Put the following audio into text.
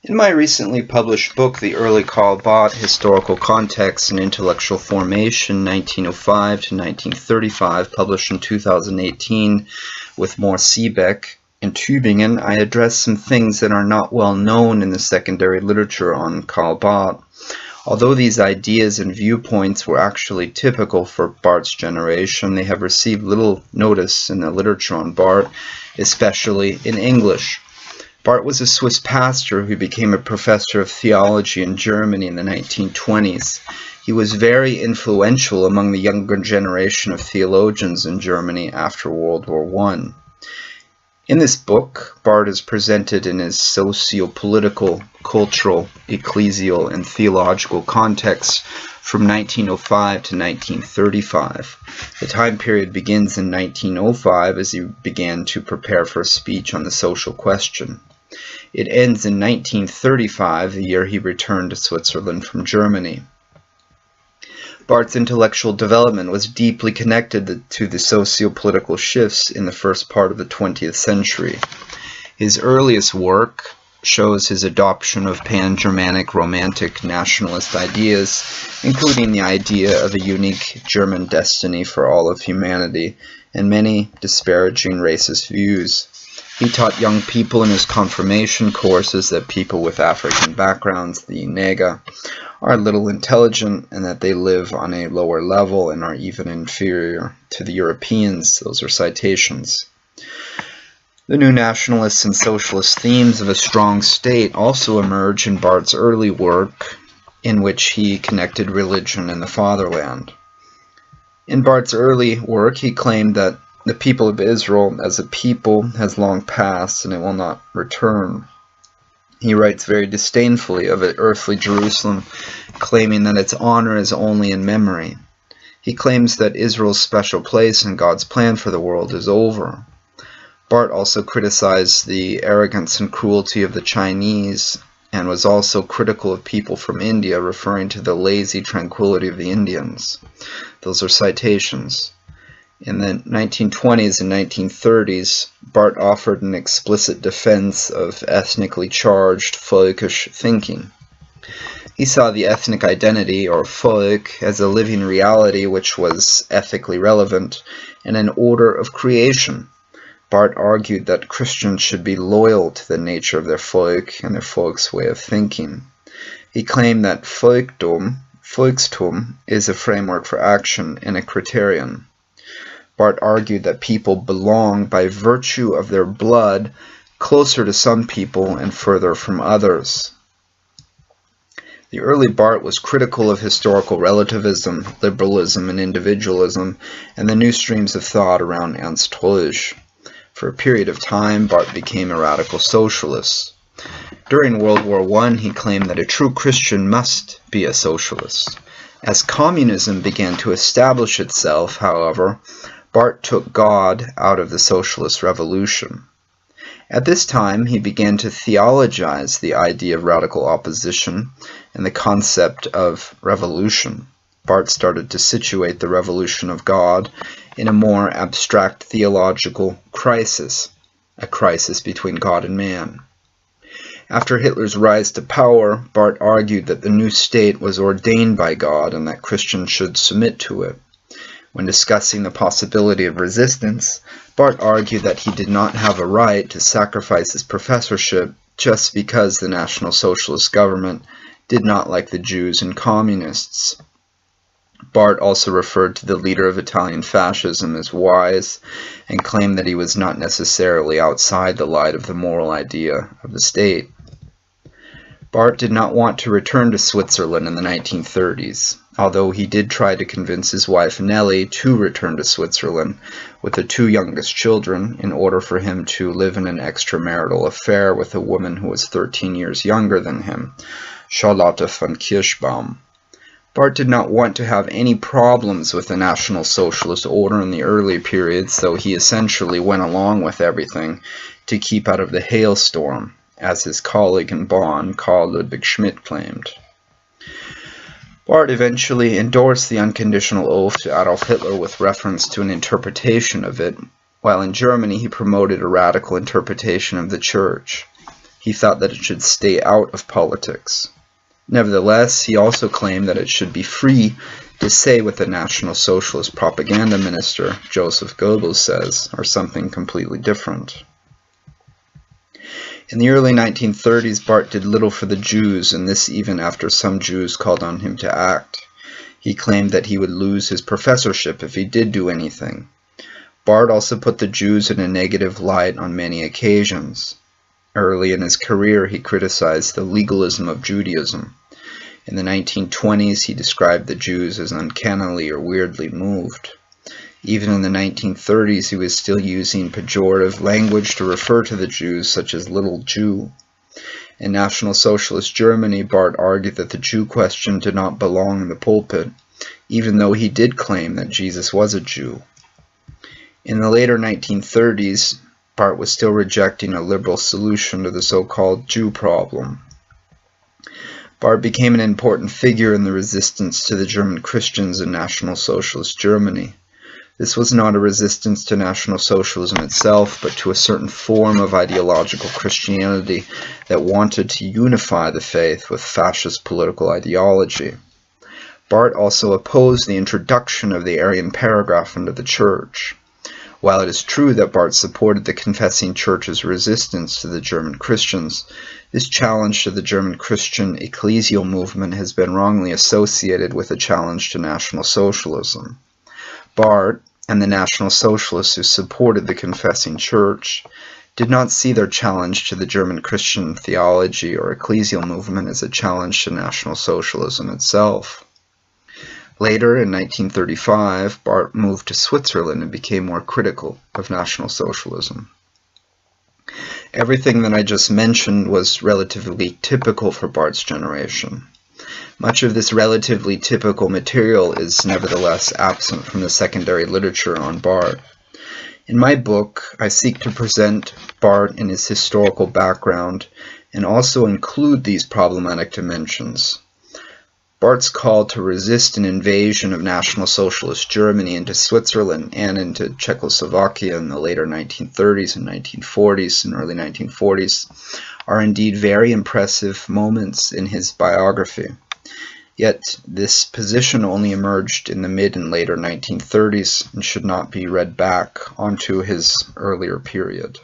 In my recently published book, The Early Karl Barth, Historical Context and Intellectual Formation, 1905 to 1935, published in 2018 with Mohr Siebeck in Tübingen, I address some things that are not well known in the secondary literature on Karl Barth. Although these ideas and viewpoints were actually typical for Barth's generation, they have received little notice in the literature on Barth, especially in English. Barth was a Swiss pastor who became a professor of theology in Germany in the 1920s. He was very influential among the younger generation of theologians in Germany after World War I. In this book, Barth is presented in his socio-political, cultural, ecclesial, and theological context from 1905 to 1935. The time period begins in 1905 as he began to prepare for a speech on the social question. It ends in 1935, the year he returned to Switzerland from Germany. Barth's intellectual development was deeply connected to the socio-political shifts in the first part of the 20th century. His earliest work shows his adoption of pan-Germanic romantic nationalist ideas, including the idea of a unique German destiny for all of humanity, and many disparaging racist views. He taught young people in his confirmation courses that people with African backgrounds, the Nega, are little intelligent and that they live on a lower level and are even inferior to the Europeans. Those are citations. The new nationalist and socialist themes of a strong state also emerge in Barth's early work, in which he connected religion and the fatherland. In Barth's early work, he claimed that the people of Israel as a people has long passed and it will not return. He writes very disdainfully of an earthly Jerusalem, claiming that its honor is only in memory. He claims that Israel's special place in God's plan for the world is over. Barth also criticized the arrogance and cruelty of the Chinese and was also critical of people from India, referring to the lazy tranquility of the Indians. Those are citations. In the 1920s and 1930s, Barth offered an explicit defense of ethnically charged, folkish thinking. He saw the ethnic identity, or Volk, as a living reality which was ethically relevant and an order of creation. Barth argued that Christians should be loyal to the nature of their Volk and their Volk's way of thinking. He claimed that Volkstum is a framework for action and a criterion. Barth argued that people belong by virtue of their blood closer to some people and further from others. The early Barth was critical of historical relativism, liberalism, and individualism, and the new streams of thought around Ernst Troeltsch. For a period of time, Barth became a radical socialist. During World War I, he claimed that a true Christian must be a socialist. As communism began to establish itself, however, Barth took God out of the socialist revolution. At this time, he began to theologize the idea of radical opposition and the concept of revolution. Barth started to situate the revolution of God in a more abstract theological crisis, a crisis between God and man. After Hitler's rise to power, Barth argued that the new state was ordained by God and that Christians should submit to it. When discussing the possibility of resistance, Barth argued that he did not have a right to sacrifice his professorship just because the National Socialist government did not like the Jews and communists. Barth also referred to the leader of Italian fascism as wise and claimed that he was not necessarily outside the light of the moral idea of the state. Barth did not want to return to Switzerland in the 1930s, although he did try to convince his wife Nellie to return to Switzerland with the two youngest children in order for him to live in an extramarital affair with a woman who was 13 years younger than him, Charlotte von Kirschbaum. Barth did not want to have any problems with the National Socialist order in the early period, so he essentially went along with everything to keep out of the hailstorm, as his colleague in Bonn, Karl Ludwig Schmidt, claimed. Barth eventually endorsed the unconditional oath to Adolf Hitler with reference to an interpretation of it, while in Germany he promoted a radical interpretation of the Church. He thought that it should stay out of politics. Nevertheless, he also claimed that it should be free to say what the National Socialist propaganda minister, Joseph Goebbels, says, or something completely different. In the early 1930s, Barth did little for the Jews, and this even after some Jews called on him to act. He claimed that he would lose his professorship if he did do anything. Barth also put the Jews in a negative light on many occasions. Early in his career, he criticized the legalism of Judaism. In the 1920s, he described the Jews as uncannily or weirdly moved. Even in the 1930s, he was still using pejorative language to refer to the Jews, such as little Jew. In National Socialist Germany, Barth argued that the Jew question did not belong in the pulpit, even though he did claim that Jesus was a Jew. In the later 1930s, Barth was still rejecting a liberal solution to the so-called Jew problem. Barth became an important figure in the resistance to the German Christians in National Socialist Germany. This was not a resistance to National Socialism itself, but to a certain form of ideological Christianity that wanted to unify the faith with fascist political ideology. Barth also opposed the introduction of the Aryan paragraph into the Church. While it is true that Barth supported the confessing church's resistance to the German Christians, this challenge to the German Christian ecclesial movement has been wrongly associated with a challenge to National Socialism. Barth, and the National Socialists who supported the confessing church, did not see their challenge to the German Christian theology or ecclesial movement as a challenge to National Socialism itself. Later, in 1935, Barth moved to Switzerland and became more critical of National Socialism. Everything that I just mentioned was relatively typical for Barth's generation. Much of this relatively typical material is nevertheless absent from the secondary literature on Barth. In my book, I seek to present Barth in his historical background and also include these problematic dimensions. Barth's call to resist an invasion of National Socialist Germany into Switzerland and into Czechoslovakia in the later 1930s and 1940s and early 1940s are indeed very impressive moments in his biography. Yet this position only emerged in the mid and later 1930s and should not be read back onto his earlier period.